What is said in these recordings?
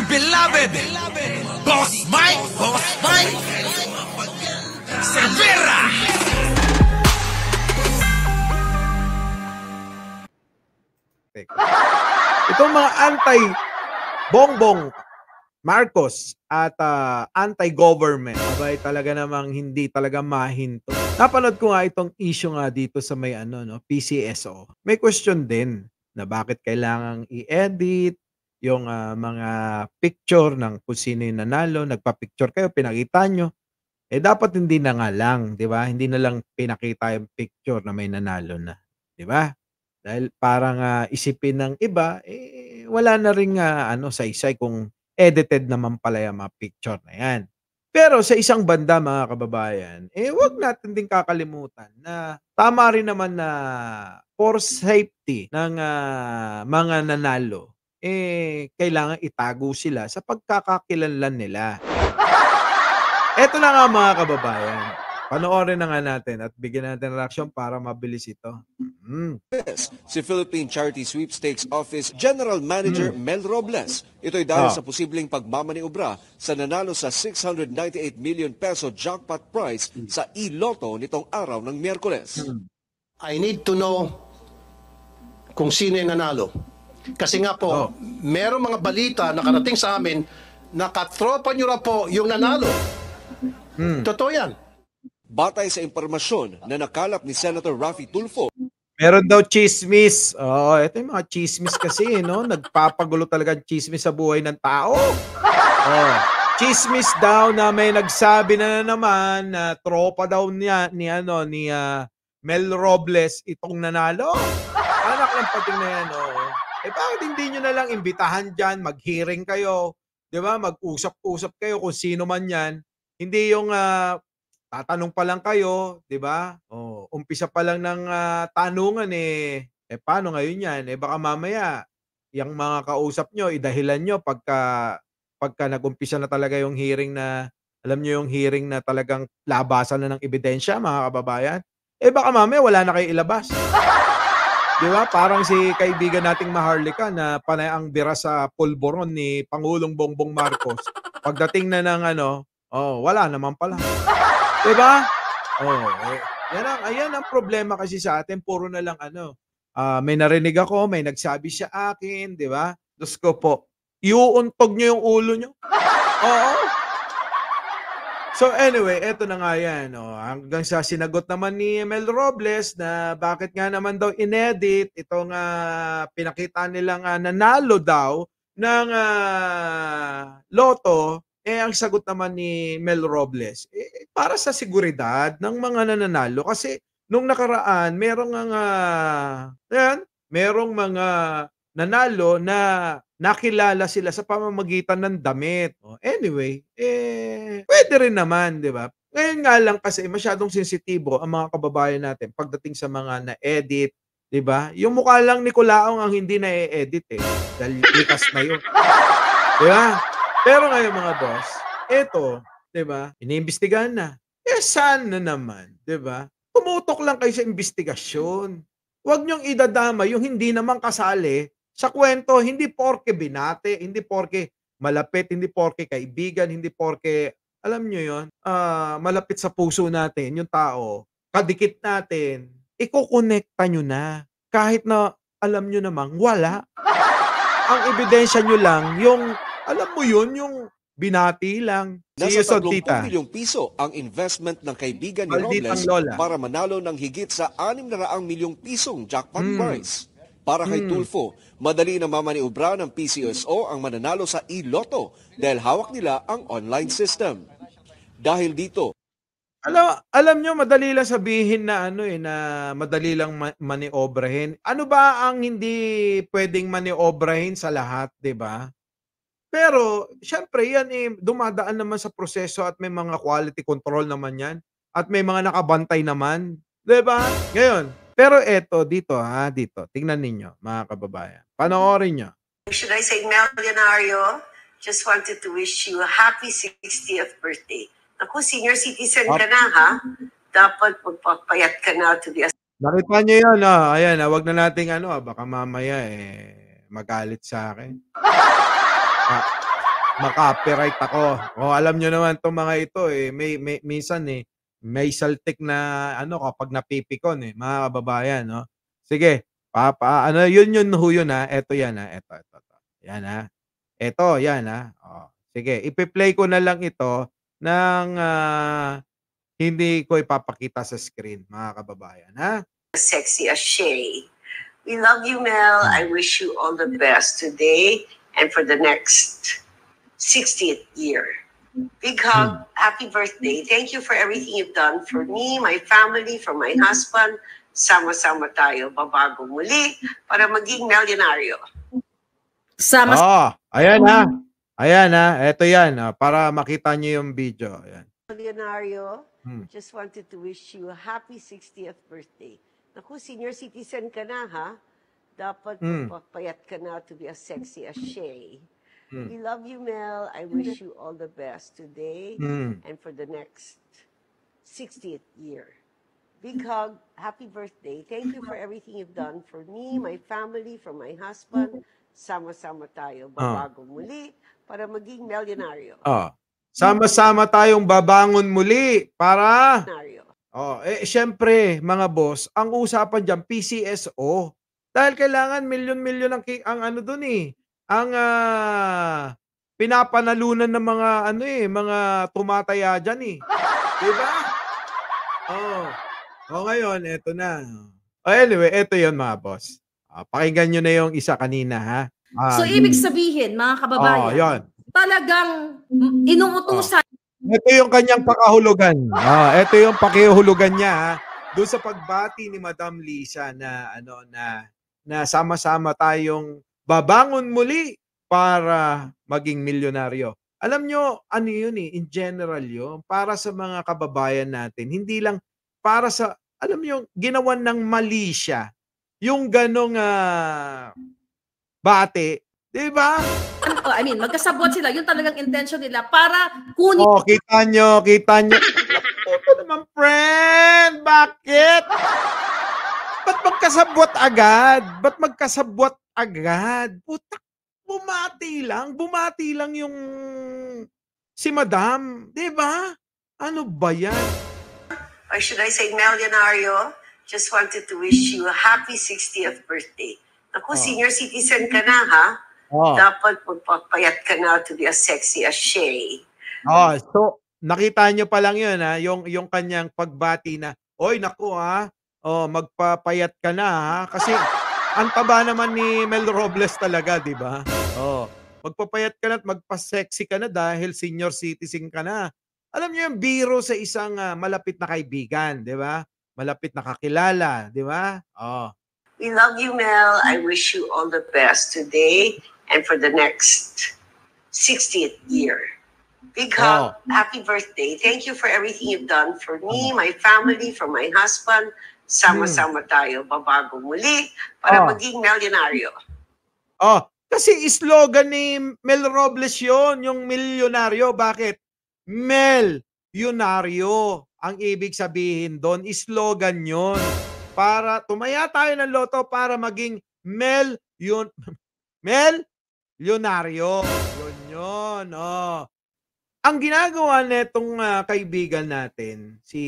beloved Boss Mike Cervera. Itong mga anti-Bongbong Marcos at anti-government, abay talaga namang hindi talaga mahinto. Napanood ko nga itong issue nga dito sa may PCSO. May question din na bakit kailangang i-edit yung mga picture ng kung sino yung nanalo, nagpa-picture kayo, pinakita nyo. Dapat hindi na nga lang, 'di ba? Hindi na lang pinakita yung picture na may nanalo na, 'di ba? Dahil parang isipin ng iba, wala na ring saysay kung edited naman pala yung mga picture na yan. Pero sa isang banda mga kababayan, wag natin din kakalimutan na tama rin naman na for safety ng mga nanalo, kailangan itago sila sa pagkakakilanlan nila. Eto na nga mga kababayan, panoorin na nga natin at bigyan natin ng reaksyon para mabilis ito. Si Philippine Charity Sweepstakes Office General Manager Mel Robles. Ito'y dahil sa posibleng pagmamaniobra sa nanalo sa 698 million peso jackpot prize sa e-lotto nitong araw ng Miyerkules. I need to know kung sino yung nanalo. Kasi nga po, merong mga balita na karating sa amin na katropa nyo na po yung nanalo. Totoo yan. Batay sa impormasyon na nakalap ni Senator Raffy Tulfo, meron daw chismis. Ito yung mga chismis kasi, no? Nagpapagulo talaga ang chismis sa buhay ng tao. Chismis daw na may nagsabi na naman na tropa daw niya ni Mel Robles itong nanalo. Anak ng pating na yan, bakit hindi nyo na lang imbitahan dyan, mag-hearing kayo, di ba? Mag-usap-usap kayo kung sino man yan. Hindi yung tatanong pa lang kayo, 'di ba? Umpisa pa lang ng tanungan paano ngayon 'yan? Baka mamaya yung mga kausap nyo, idahilan nyo pagka nag-umpisa na talaga yung hearing na, alam nyo yung hearing na talagang labasan na ng ebidensya, mga kababayan. Baka mamaya wala na kayo ilabas. 'Di ba? Parang si kaibigan nating Maharlika na panay ang bira sa pulburon ni Pangulong Bongbong Marcos. Pagdating na ng wala naman pala. 'Di ba? Ayan ang problema kasi sa atin, puro na lang may narinig ako, may nagsabi sa akin, 'di ba? Diyos ko po, iuuntog niyo yung ulo niyo. So anyway, eto na nga yan. Hanggang sa sinagot naman ni Mel Robles na bakit nga naman daw inedit itong pinakita nilang nanalo daw ng loto. Ang sagot naman ni Mel Robles, para sa seguridad ng mga nananalo. Kasi nung nakaraan, merong mga nanalo na nakilala sila sa pamamagitan ng damit. Anyway, pwede rin naman, di ba? Ngayon nga lang kasi masyadong sensitibo ang mga kababayan natin pagdating sa mga na-edit, di ba? Yung mukha lang ni Culaong ang hindi na-edit dahil likas na yun. Di ba? Pero ngayon mga boss, eto, 'di ba? Iniimbestigahan na. Sana naman, 'di ba? Tumutok lang kayo sa investigasyon. Huwag niyong idadama yung hindi naman kasali sa kwento, hindi porke binate, hindi porke malapit, hindi porke kaibigan, hindi porke alam niyo 'yon, malapit sa puso natin yung tao, kadikit natin, ikokonekta niyo na kahit na alam niyo namang wala. Ang ebidensya niyo lang yung alam mo yun, yung binati lang. Nasa 30 milyong piso ang investment ng kaibigan ni Robles para manalo ng higit sa 600 milyong pisong jackpot prize. Para kay Tulfo, madali na mamaniobra ng PCSO ang mananalo sa e-lotto dahil hawak nila ang online system. Dahil dito, alam nyo, madali lang sabihin na na madali lang maniobrahin. Ano ba ang hindi pwedeng maniobrahin sa lahat, 'di ba? Pero siyempre yan dumadaan naman sa proseso at may mga quality control naman yan at may mga nakabantay naman, 'di ba? Ngayon, pero eto dito tingnan ninyo mga kababayan. Panoorin niyo. Should I say, Melionario, just wanted to wish you a happy 60th birthday. Ako, senior citizen ka na, ha? Dapat magpapayat ka na to the... Nakita niyo yun, ayan, wag na nating baka mamaya magalit sa akin. makopyright ako. O alam nyo naman itong mga ito eh, minsan eh, may saltik na ano kapag napipikon eh, mga kababayan, no? Sige, ano yun ho yun ha. Ito yan ha, ito. Yan ha. Ito, yan ha. O, sige, ipi-play ko na lang ito ng hindi ko ipapakita sa screen, mga kababayan, ha? Sexy as Shay. We love you, Mel. I wish you all the best today and for the next 60th year. Big hug. Happy birthday. Thank you for everything you've done for me, my family, for my husband. Sama-sama tayo, babago muli para maging milyonaryo. Ayan ha. Ayan ha. Ito yan. Para makita nyo yung video. Ayan. Milyonaryo, just wanted to wish you a happy 60th birthday. Naku, senior citizen ka na, ha? Dapat magpapayat ka na to be as sexy as Shay. We love you, Mel. I wish you all the best today and for the next 60th year. Big hug. Happy birthday. Thank you for everything you've done for me, my family, for my husband. Sama-sama tayo, babago muli para maging milyonaryo. Sama-sama tayong babangon muli para... syempre, mga boss, ang usapan dyan, PCSO. Dahil kailangan milyon-milyon ang ano dun eh. Ang pinapanalunan ng mga mga tumataya dyan eh. Diba? Ngayon, eto na. Anyway, eto yon mga boss. Pakinggan nyo na yung isa kanina, ha? So, ibig sabihin, mga kababayan, yun. Talagang inuutusan. Ito yung kanyang pakahulugan. Ito yung pakihulugan niya doon sa pagbati ni Madam Lisa na na sama-sama tayong babangon muli para maging milyonaryo. Alam nyo, ano yun eh, in general yun, para sa mga kababayan natin, hindi lang para sa, alam nyo, ginawan ng mali siya. Yung ganong bate, di ba? I mean, magkasabot sila. Yun talagang intention nila para kunin. Kita nyo. Ito naman, friend. Bakit? Ba't magkasabot agad? Putak, bumati lang yung si Madam. Di ba? Ano ba yan? Or should I say, milyonaryo, just wanted to wish you a happy 60th birthday. Naku, senior citizen ka na, ha? Dapat magpapayat ka na to be as sexy as Shay. So nakita nyo pa lang yun, ha? Yung kanyang pagbati na, oy, naku, ha? Magpapayat ka na, ha? Kasi ang taba naman ni Mel Robles talaga, di ba? Magpapayat ka na at magpa-sexy ka na dahil senior citizen ka na. Alam nyo yung biro sa isang malapit na kaibigan, di ba? Malapit na kakilala, di ba? We love you, Mel. I wish you all the best today and for the next 60th year. Big hug. Happy birthday. Thank you for everything you've done for me, my family, for my husband. Sama-sama tayo, babago muli para maging milyonaryo. Kasi slogan ni Mel Robles yun, yung milyonaryo. Bakit? Mel-yonaryo. Ang ibig sabihin doon, slogan yun. Para tumaya tayo ng loto para maging milyonaryo. Yun. Ang ginagawa netong kaibigan natin, si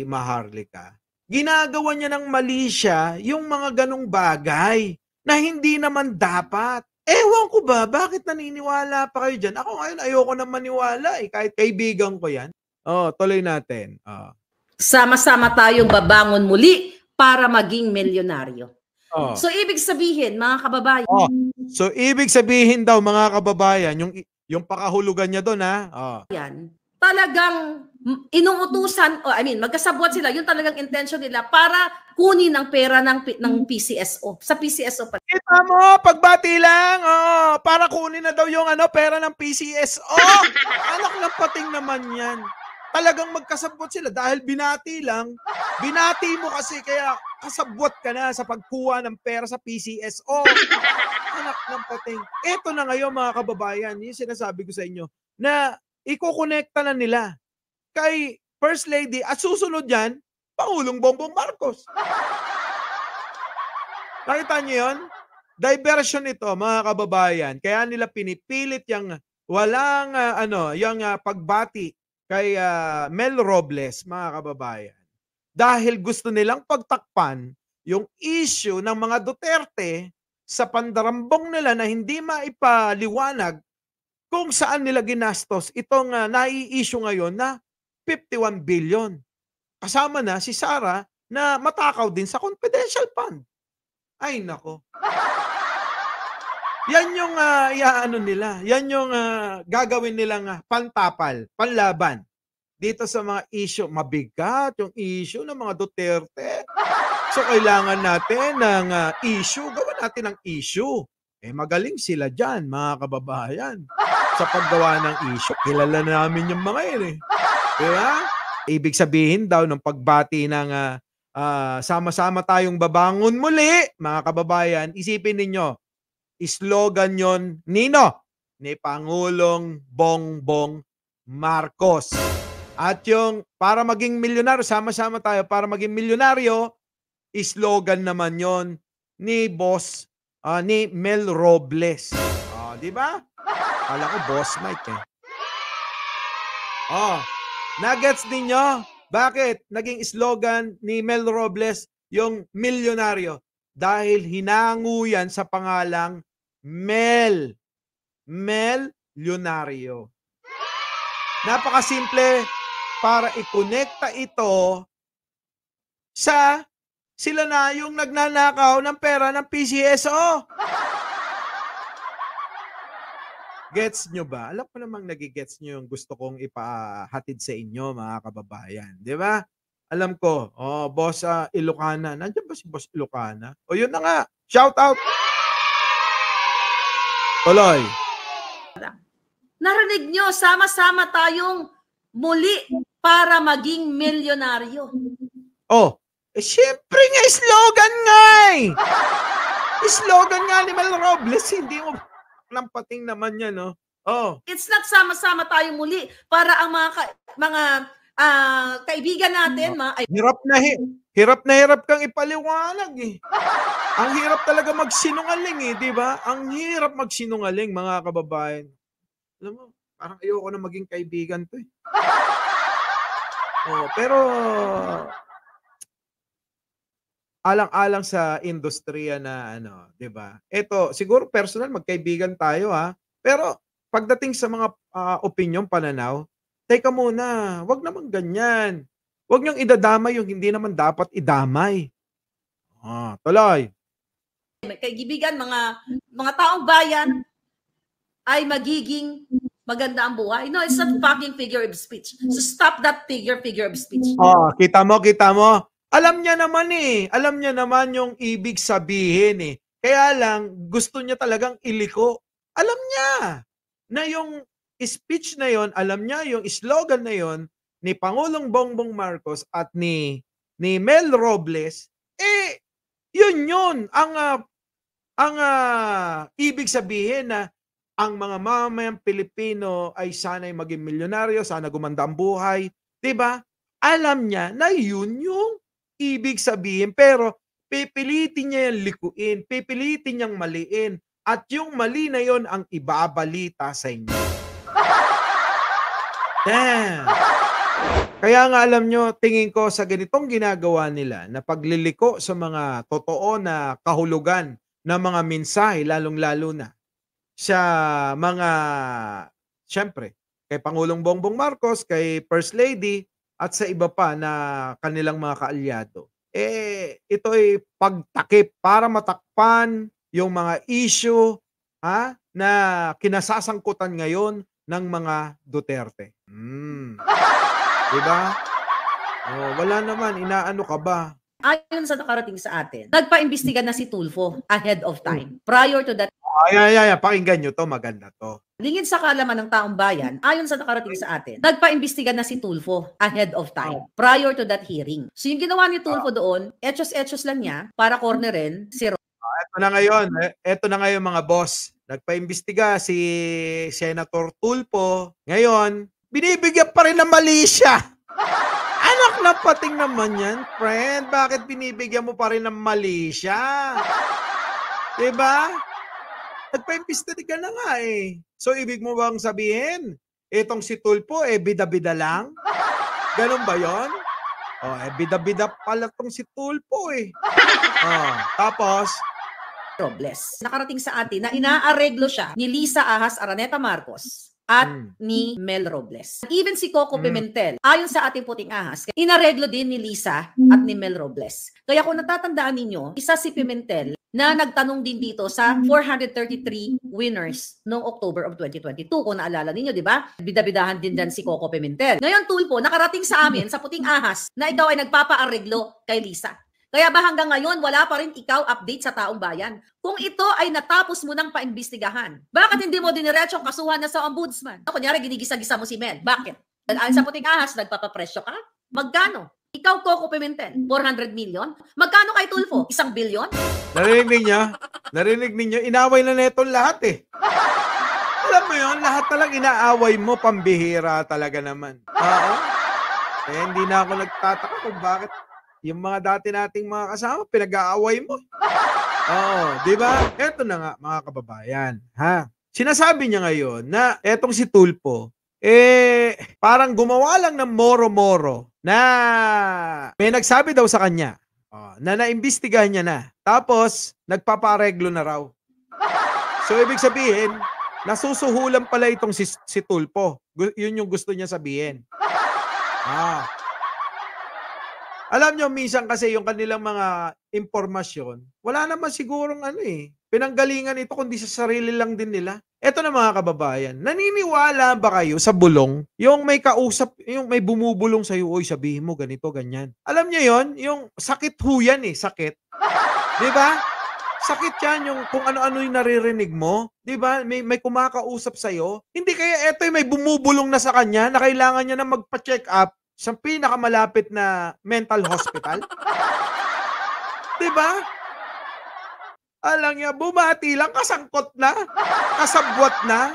Maharlika, ginagawa niya ng mali siya yung mga ganong bagay na hindi naman dapat. Ewan ko ba, bakit naniniwala pa kayo dyan? Ako ngayon, ayoko na maniwala eh, kahit kaibigan ko yan. Tuloy natin. Sama-sama tayong babangon muli para maging milyonaryo. So, ibig sabihin, mga kababayan. So, ibig sabihin daw, mga kababayan, yung pakahulugan niya doon, ha? Yan. Talagang inuutusan, magkasabot sila. Yun talagang intention nila para kunin ang pera ng PCSO. Sa PCSO pa. Kita mo, pagbati lang. Para kunin na daw yung pera ng PCSO. Anak ng pating naman yan. Talagang magkasabot sila dahil binati lang. Binati mo kasi kaya kasabot ka na sa pagkuha ng pera sa PCSO. Anak ng pating. Ito na ngayon, mga kababayan, yung sinasabi ko sa inyo, na iko-connecta na nila kay First Lady at susunod yan, Pangulong Bongbong Marcos. Nakita niyo yun? Diversion ito, mga kababayan. Kaya nila pinipilit yung walang yung pagbati kay Mel Robles, mga kababayan. Dahil gusto nilang pagtakpan yung issue ng mga Duterte sa pandarambong nila na hindi maipaliwanag kung saan nila ginastos itong nai-issue ngayon na 51 billion. Kasama na si Sara na matakaw din sa confidential fund. Ay nako. Yan yung nila. Yan yung gagawin nilang pantapal, panlaban dito sa mga issue. Mabigat yung issue ng mga Duterte. So kailangan natin ng issue. Gawa natin ng issue. Magaling sila dyan, mga kababayan. Sa paggawa ng issue. Kilala namin yung mga yun eh. Diba? Ibig sabihin daw ng pagbati ng sama-sama tayong babangon muli, mga kababayan, isipin ninyo, slogan yon nino? Ni Pangulong Bongbong Marcos. At yung para maging milyonaryo, sama-sama tayo para maging milyonaryo, slogan naman yon ni Boss, ni Mel Robles. Di ba? Kala ko Boss Mike eh. Nuggets ninyo? Bakit naging slogan ni Mel Robles yung milyonaryo? Dahil hinango yan sa pangalang Mel Leonario. Napakasimple para i-connecta ito sa sila na yung nagnanakaw ng pera ng PCSO. Gets nyo ba? Alam ko namang nagigets nyo yung gusto kong ipahatid sa inyo, mga kababayan. Di ba? Alam ko, Boss Ilocana. Nandiyan ba si Boss Ilocana? O yun na nga. Shout out! Tuloy. Narinig nyo, sama-sama tayong muli para maging milyonaryo. Siyempre nga, slogan nga eh. Slogan nga ni Mel Robles, hindi mo lampating naman yan, no? It's not sama-sama tayong muli para ang mga kaibigan natin, Hirap na hirap kang ipaliwanag eh. Ang hirap talaga magsinungaling eh, di ba? Ang hirap magsinungaling, mga kababayan. Alam mo, parang ayoko na maging kaibigan to eh. Pero alang-alang sa industriya na di ba? Ito, siguro personal magkaibigan tayo pero pagdating sa mga opinion, pananaw, teka muna, wag naman ganyan. Wag niyong idadamay yung hindi naman dapat idamay. Tuloy. Kaibigan, mga taong bayan ay magiging maganda ang buhay. No, it's not fucking figure of speech. So stop that figure of speech. Kita mo. Alam niya naman eh. Alam niya naman yung ibig sabihin eh. Kaya lang, gusto niya talagang iliko. Alam niya na yung speech na yon, alam niya yung slogan na yon ni Pangulong Bongbong Marcos at ni Mel Robles, yun ang ibig sabihin na ang mga mamamayang Pilipino ay sana'y maging milyonaryo, sana gumanda ang buhay. Diba? Alam niya na yun yung ibig sabihin, pero pipilitin niya yung likuin, pipilitin niyang maliin, at yung mali na yon ang ibabalita sa inyo. Damn! Kaya nga alam nyo, tingin ko sa ganitong ginagawa nila na pagliliko sa mga totoo na kahulugan ng mga mensahe, lalong-lalo na sa mga, syempre, kay Pangulong Bongbong Marcos, kay First Lady, at sa iba pa na kanilang mga kaalyado. Ito ay pagtakip para matakpan yung mga issue na kinasasangkutan ngayon ng mga Duterte. Diba? Wala naman, inaano ka ba? Ayon sa nakarating sa atin, nagpaimbestiga na si Tulfo ahead of time. Prior to that, pakinggan nyo to, maganda to. lingid sa kaalaman ng taong bayan, ayon sa nakarating sa atin, nagpaimbestiga na si Tulfo ahead of time, prior to that hearing. So yung ginawa ni Tulfo doon, etchos lang niya para cornerin si Ito na ngayon mga boss. Nagpaimbestiga si Senator Tulfo. Ngayon, binibigyan pa rin ng mali siya. Anak na pating naman yan, friend. Bakit binibigyan mo pa rin ng mali siya? Diba? Nagpa-imbestiga na nga eh. So, ibig mo bang sabihin, itong si Tulfo, bida-bida lang? Ganun ba yon? Bida-bida pala tong si Tulfo eh. Tapos, Robles. Nakarating sa atin na inaareglo siya ni Lisa Ahas Araneta Marcos at ni Mel Robles. Even si Coco Pimentel, ayon sa ating puting ahas, inareglo din ni Lisa at ni Mel Robles. Kaya kung natatandaan ninyo, isa si Pimentel na nagtanong din dito sa 433 winners noong October of 2022. Kung naalala ninyo, di ba? Bidabidahan din dan si Coco Pimentel. Ngayon, Tulfo, nakarating sa amin sa puting ahas na ikaw ay nagpapaareglo kay Lisa. Kaya ba hanggang ngayon, wala pa rin ikaw update sa taong bayan? Kung ito ay natapos mo ng paimbestigahan, bakit hindi mo diniretsyong kasuhan na sa ombudsman? Kunyari, ginigisa-gisa mo si Mel. Bakit? Dahil sa puting ahas, nagpapapresyo ka? Magkano? Ikaw, Coco Pimentel, 400 million? Magkano kay Tulfo? 1 billion? Narinig ninyo, inaway na neto lahat eh. Alam mo yun, lahat talang inaaway mo, pambihira talaga naman. Hindi na ako nagtataka kung bakit yung mga dati nating mga kasama, pinag-aaway mo. Di ba? Eto na nga, mga kababayan. Sinasabi niya ngayon na etong si Tulfo, parang gumawa lang ng moro-moro na may nagsabi daw sa kanya na naimbestigahan niya na. Tapos, nagpapareglo na raw. So, ibig sabihin, nasusuhulan pala itong si Tulfo. Yun yung gusto niya sabihin. Alam nyo, minsan kasi yung kanilang mga impormasyon, wala naman sigurong pinanggalingan ito kundi sa sarili lang din nila. Eto na mga kababayan, naniniwala ba kayo sa bulong? Yung may kausap, yung may bumubulong sa'yo, oy, sabihin mo ganito, ganyan. Alam nyo yon, yung sakit ho yan sakit. Di ba? Sakit yan yung kung ano-ano yung naririnig mo. Di ba? May kumakausap sa'yo. Hindi kaya eto may bumubulong na sa kanya na kailangan niya na magpa-check up sa pinakamalapit na mental hospital. Diba? Alang niya, bumati lang, kasangkot na, kasabwat na.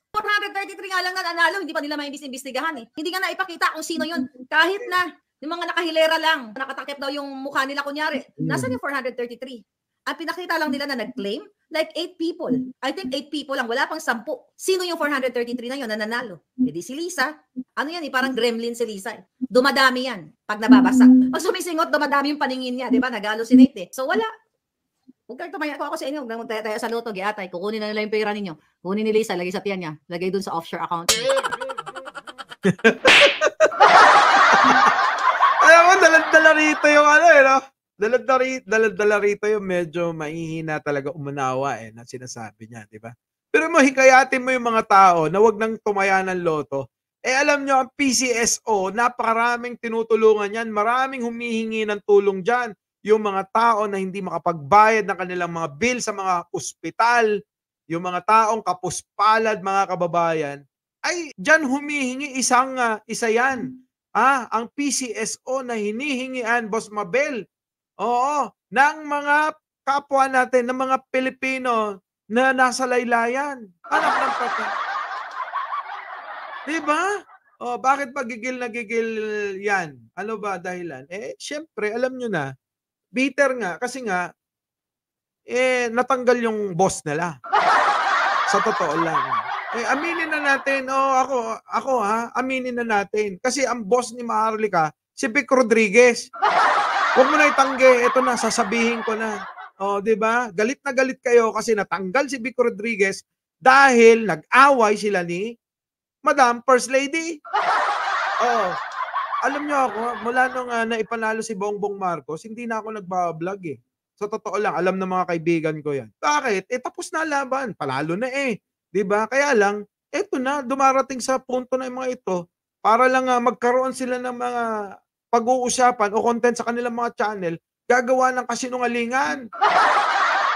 433 nga lang na nanalo, hindi pa nila maimbestigahan eh. Hindi nga na ipakita kung sino yun. Kahit na yung mga nakahilera lang, nakatakip daw yung mukha nila kunyari. Nasaan yung 433? Ang pinakita lang nila na nag-claim, like 8 people. I think 8 people lang, wala pang 10. Sino yung 433 na yun na nanalo? Hindi si Lisa. Ano yan tayo, parang gremlin si Lisa. Dumadami yan pag nababasa. Pag sumisingot, dumadami yung paningin niya, di ba? Nag-hallucinate eh. So wala. Huwag kayo tumaya ako sa inyo. Huwag naman tayo sa loto, giatay. Kukunin na nila yung pera ninyo. Kukunin ni Lisa, lagay sa tiyan niya. Lagay dun sa offshore account. Alam mo, daladala rito yung no? Daladala rito yung medyo mahihina talaga umunawa na sinasabi niya, di ba? Pero mo, hikayatin mo yung mga tao na wag nang tumaya ng loto. Alam nyo, ang PCSO, napakaraming tinutulungan yan. Maraming humihingi ng tulong dyan. Yung mga tao na hindi makapagbayad ng kanilang mga bill sa mga ospital, yung mga taong kapuspalad, mga kababayan, ay dyan humihingi isa yan. Ang PCSO na hinihingian, Boss Mabel, ng mga kapwa natin, ng mga Pilipino na nasa laylayan. Anak ng pati. Diba? Bakit ba gigil na gigil yan? Ano ba dahilan? Syempre, alam nyo na, bitter nga, kasi nga, natanggal yung boss nila. Sa totoo lang. Aminin na natin, ako aminin na natin. Kasi ang boss ni Maharlika, si Vic Rodriguez. Huwag mo na itanggi, ito na, sasabihin ko na. Di ba? Galit na galit kayo kasi natanggal si Vic Rodriguez dahil nag-away sila ni Madam First Lady. Alam niyo ako, mula nung naipanalo si Bongbong Marcos, hindi na ako nagbablog eh. Sa totoo lang, alam ng mga kaibigan ko yan. Bakit? Tapos na laban. Palalo na Di ba? Kaya lang, eto na, dumarating sa punto na yung mga ito para lang magkaroon sila ng mga pag-uusapan o content sa kanilang mga channel, gagawa ng kasinungalingan.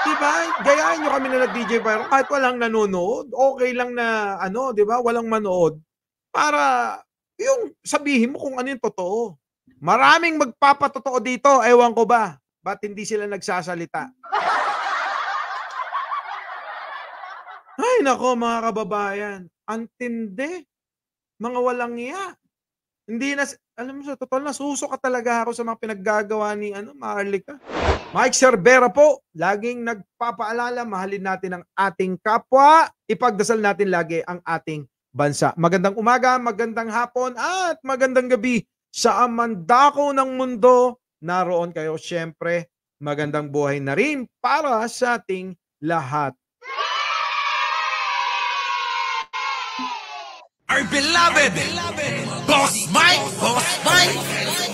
Diba? Gayahin nyo kami na DJ Byron kahit walang nanonood. Okay lang na, diba? Walang manood. Para, yung sabihin mo kung ano yung totoo. Maraming magpapatotoo dito. Ewan ko ba? Ba't hindi sila nagsasalita? Ay, nako mga kababayan. Antindi. Mga walang iya. Hindi na, alam mo sa totoo, nasuso ka talaga ako sa mga pinaggagawa ni Maharlika. Mike Cervera po, laging nagpapaalala, mahalin natin ang ating kapwa, ipagdasal natin lagi ang ating bansa. Magandang umaga, magandang hapon, at magandang gabi sa amandako ng mundo. Naroon kayo, syempre, magandang buhay na rin para sa ating lahat. Our beloved Boss Mike, Boss Mike.